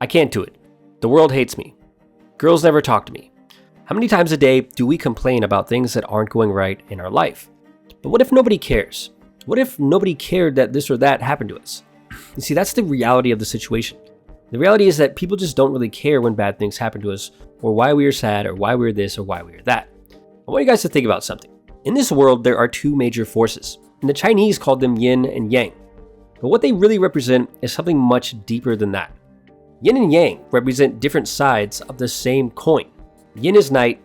I can't do it. The world hates me. Girls never talk to me. How many times a day do we complain about things that aren't going right in our life? But what if nobody cares? What if nobody cared that this or that happened to us? You see, that's the reality of the situation. The reality is that people just don't really care when bad things happen to us, or why we are sad, or why we're this, or why we're that. I want you guys to think about something. In this world, there are two major forces, and the Chinese called them Yin and Yang. But what they really represent is something much deeper than that. Yin and Yang represent different sides of the same coin. Yin is night,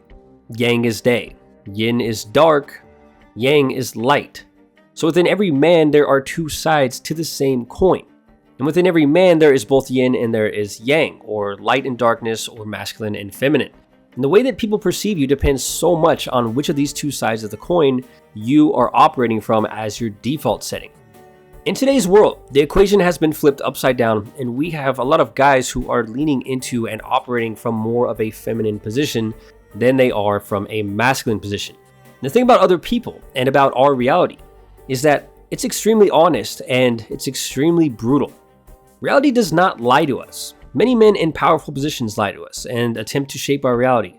Yang is day. Yin is dark, Yang is light. So within every man, there are two sides to the same coin. And within every man, there is both yin and there is yang, or light and darkness, or masculine and feminine. And the way that people perceive you depends so much on which of these two sides of the coin you are operating from as your default setting. In today's world, the equation has been flipped upside down, and we have a lot of guys who are leaning into and operating from more of a feminine position than they are from a masculine position. And the thing about other people and about our reality is that it's extremely honest and it's extremely brutal. Reality does not lie to us. Many men in powerful positions lie to us and attempt to shape our reality.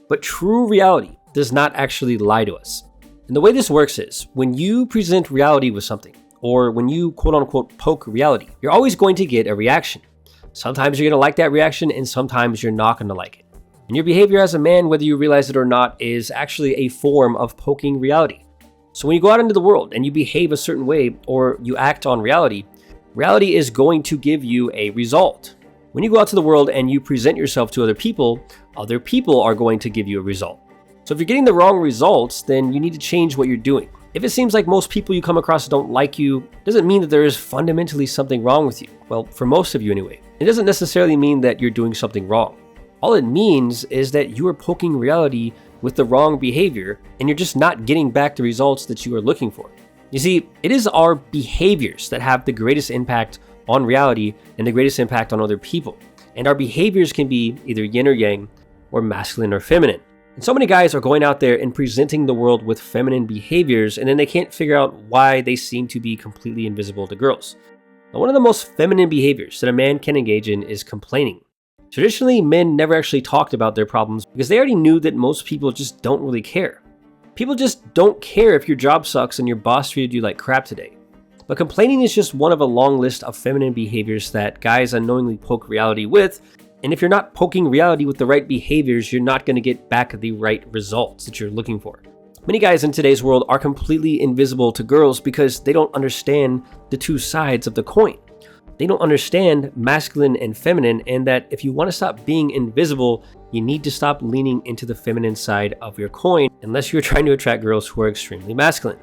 But true reality does not actually lie to us. And the way this works is, when you present reality with something, or when you quote unquote poke reality, you're always going to get a reaction. Sometimes you're going to like that reaction, and sometimes you're not going to like it. And your behavior as a man, whether you realize it or not, is actually a form of poking reality. So when you go out into the world and you behave a certain way, or you act on reality, reality is going to give you a result. When you go out to the world and you present yourself to other people are going to give you a result. So if you're getting the wrong results, then you need to change what you're doing. If it seems like most people you come across don't like you, it doesn't mean that there is fundamentally something wrong with you. Well, for most of you anyway. It doesn't necessarily mean that you're doing something wrong. All it means is that you are poking reality with the wrong behavior, and you're just not getting back the results that you are looking for. You see, it is our behaviors that have the greatest impact on reality and the greatest impact on other people. And our behaviors can be either yin or yang, or masculine or feminine. And so many guys are going out there and presenting the world with feminine behaviors, and then they can't figure out why they seem to be completely invisible to girls. Now, one of the most feminine behaviors that a man can engage in is complaining. Traditionally, men never actually talked about their problems because they already knew that most people just don't really care. People just don't care if your job sucks and your boss treated you like crap today. But complaining is just one of a long list of feminine behaviors that guys unknowingly poke reality with, and if you're not poking reality with the right behaviors, you're not going to get back the right results that you're looking for. Many guys in today's world are completely invisible to girls because they don't understand the two sides of the coin. They don't understand masculine and feminine, and that if you want to stop being invisible, you need to stop leaning into the feminine side of your coin, unless you're trying to attract girls who are extremely masculine.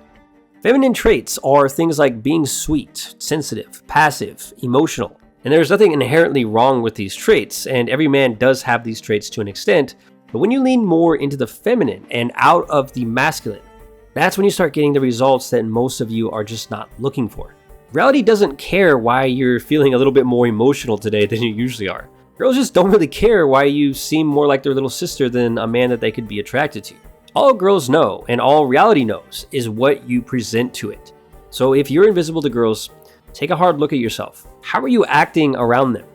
Feminine traits are things like being sweet, sensitive, passive, emotional. And there's nothing inherently wrong with these traits, and every man does have these traits to an extent. But when you lean more into the feminine and out of the masculine, that's when you start getting the results that most of you are just not looking for. Reality doesn't care why you're feeling a little bit more emotional today than you usually are. Girls just don't really care why you seem more like their little sister than a man that they could be attracted to. All girls know, and all reality knows, is what you present to it. So if you're invisible to girls, take a hard look at yourself. How are you acting around them?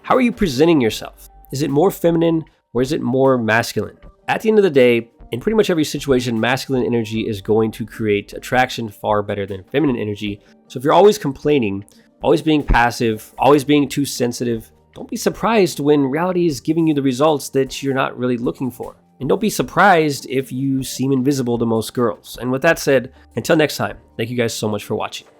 How are you presenting yourself? Is it more feminine or is it more masculine? At the end of the day, in pretty much every situation, masculine energy is going to create attraction far better than feminine energy. So if you're always complaining, always being passive, always being too sensitive, don't be surprised when reality is giving you the results that you're not really looking for. And don't be surprised if you seem invisible to most girls. And with that said, until next time, thank you guys so much for watching.